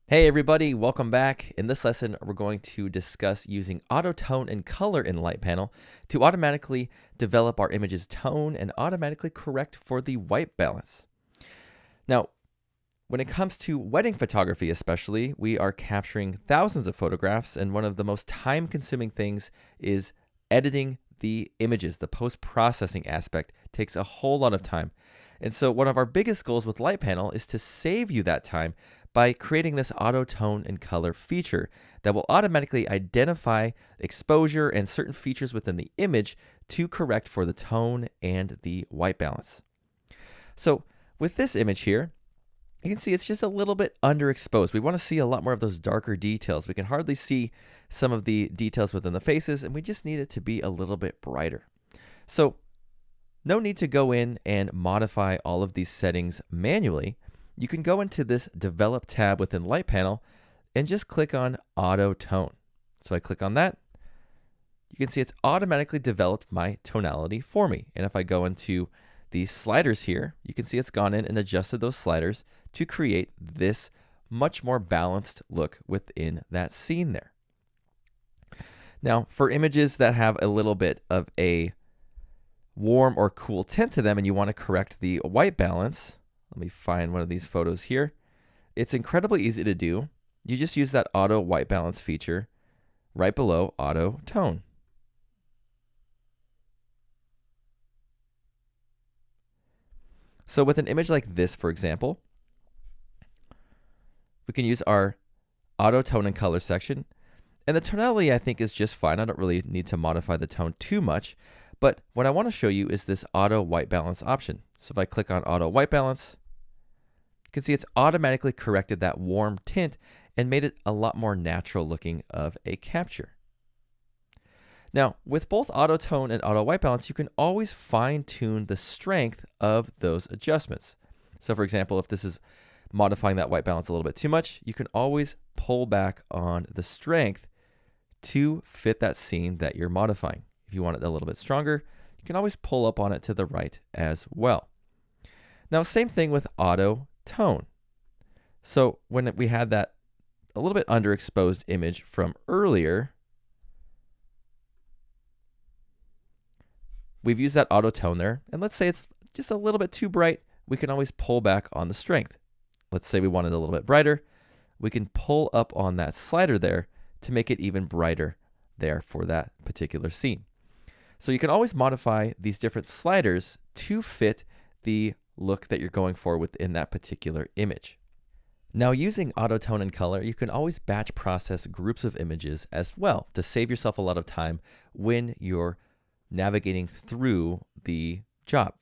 Hey everybody, welcome back. In this lesson, we're going to discuss using auto tone and color in Lightpanel to automatically develop our image's tone and automatically correct for the white balance. Now, when it comes to wedding photography especially, we are capturing thousands of photographs, and one of the most time-consuming things is editing the images. The post-processing aspect takes a whole lot of time. And so one of our biggest goals with Lightpanel is to save you that time by creating this auto tone and color feature that will automatically identify exposure and certain features within the image to correct for the tone and the white balance. So with this image here, you can see it's just a little bit underexposed. We want to see a lot more of those darker details. We can hardly see some of the details within the faces, and we just need it to be a little bit brighter. So no need to go in and modify all of these settings manually. You can go into this Develop tab within Lightpanel and just click on Auto Tone. So I click on that. You can see it's automatically developed my tonality for me. And if I go into the sliders here, you can see it's gone in and adjusted those sliders to create this much more balanced look within that scene there. Now, for images that have a little bit of a warm or cool tint to them and you want to correct the white balance, let me find one of these photos here. It's incredibly easy to do. You just use that auto white balance feature right below auto tone. So with an image like this, for example, we can use our auto tone and color section. And the tonality I think is just fine. I don't really need to modify the tone too much. But what I want to show you is this auto white balance option. So if I click on auto white balance, you can see it's automatically corrected that warm tint and made it a lot more natural looking of a capture. Now, with both auto tone and auto white balance, you can always fine tune the strength of those adjustments. So for example, if this is modifying that white balance a little bit too much, you can always pull back on the strength to fit that scene that you're modifying. If you want it a little bit stronger, you can always pull up on it to the right as well. Now, same thing with auto tone. So when we had that a little bit underexposed image from earlier, we've used that auto tone there. And let's say it's just a little bit too bright. We can always pull back on the strength. Let's say we want it a little bit brighter. We can pull up on that slider there to make it even brighter there for that particular scene. So you can always modify these different sliders to fit the look that you're going for within that particular image. Now, using auto tone and color, you can always batch process groups of images as well to save yourself a lot of time when you're navigating through the job.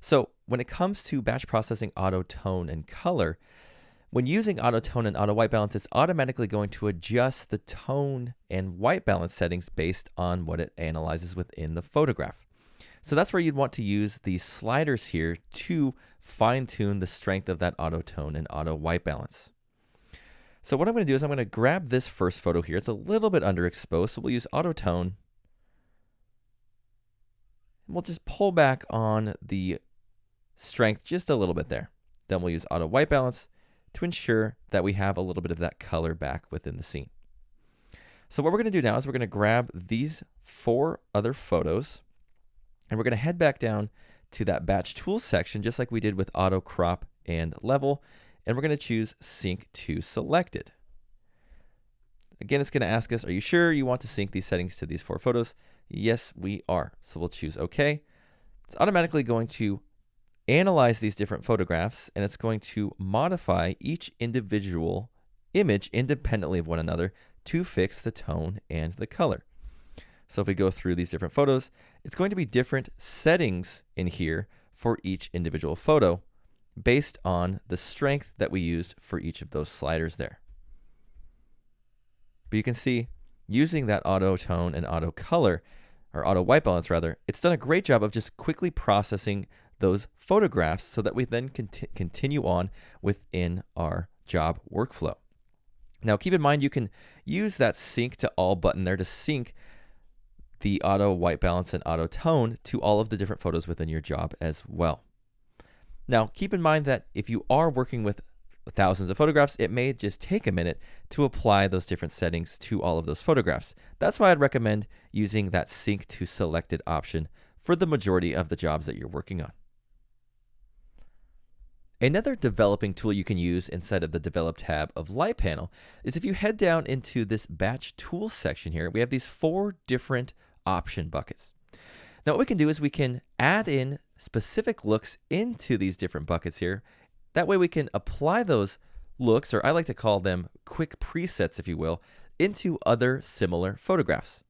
So when it comes to batch processing auto tone and color, when using auto tone and auto white balance, it's automatically going to adjust the tone and white balance settings based on what it analyzes within the photograph. So that's where you'd want to use these sliders here to fine tune the strength of that auto tone and auto white balance. So what I'm going to do is I'm going to grab this first photo here. It's a little bit underexposed, so we'll use auto tone. And we'll just pull back on the strength just a little bit there. Then we'll use auto white balance to ensure that we have a little bit of that color back within the scene. So what we're going to do now is we're going to grab these 4 other photos and we're going to head back down to that batch tools section just like we did with auto crop and level, and we're going to choose sync to selected. Again, it's going to ask us, are you sure you want to sync these settings to these 4 photos? Yes, we are. So we'll choose OK. It's automatically going to analyze these different photographs, and it's going to modify each individual image independently of one another to fix the tone and the color. So if we go through these different photos, it's going to be different settings in here for each individual photo based on the strength that we used for each of those sliders there. But you can see using that auto tone and auto color, or auto white balance rather, it's done a great job of just quickly processing those photographs so that we then continue on within our job workflow. Now keep in mind you can use that sync to all button there to sync the auto white balance and auto tone to all of the different photos within your job as well. Now keep in mind that if you are working with thousands of photographs, it may just take a minute to apply those different settings to all of those photographs. That's why I'd recommend using that sync to selected option for the majority of the jobs that you're working on. Another developing tool you can use inside of the Develop tab of Lightpanel is if you head down into this Batch Tools section here, we have these 4 different option buckets. Now what we can do is we can add in specific looks into these different buckets here. That way we can apply those looks, or I like to call them quick presets, if you will, into other similar photographs.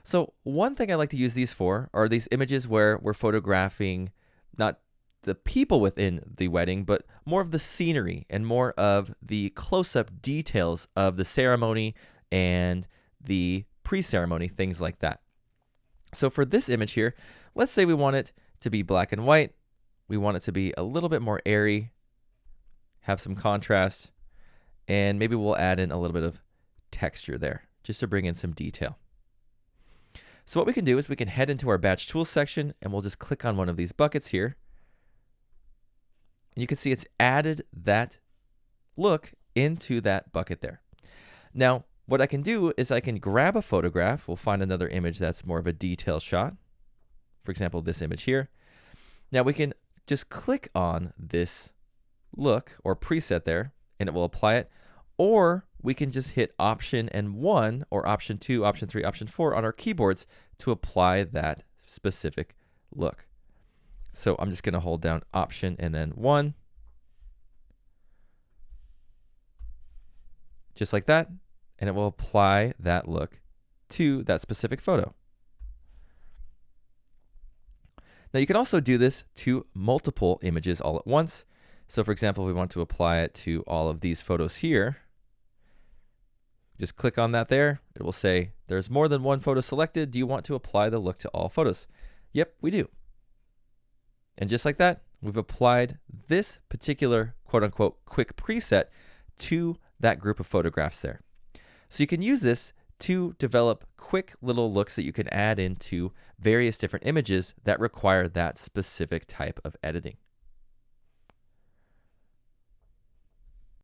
So one thing I like to use these for are these images where we're photographing not the people within the wedding, but more of the scenery and more of the close-up details of the ceremony and the pre-ceremony, things like that. So for this image here, let's say we want it to be black and white. We want it to be a little bit more airy, have some contrast, and maybe we'll add in a little bit of texture there just to bring in some detail. So what we can do is we can head into our Batch Tools section and we'll just click on one of these buckets here. And you can see it's added that look into that bucket there. Now, what I can do is I can grab a photograph. We'll find another image that's more of a detail shot. For example, this image here. Now we can just click on this look or preset there and it will apply it. Or we can just hit Option and 1 or Option 2, Option 3, Option 4 on our keyboards to apply that specific look. So I'm just going to hold down Option and then 1. Just like that. And it will apply that look to that specific photo. Now you can also do this to multiple images all at once. So for example, if we want to apply it to all of these photos here, just click on that there. It will say, there's more than one photo selected. Do you want to apply the look to all photos? Yep, we do. And just like that, we've applied this particular quote unquote quick preset to that group of photographs there. So you can use this to develop quick little looks that you can add into various different images that require that specific type of editing.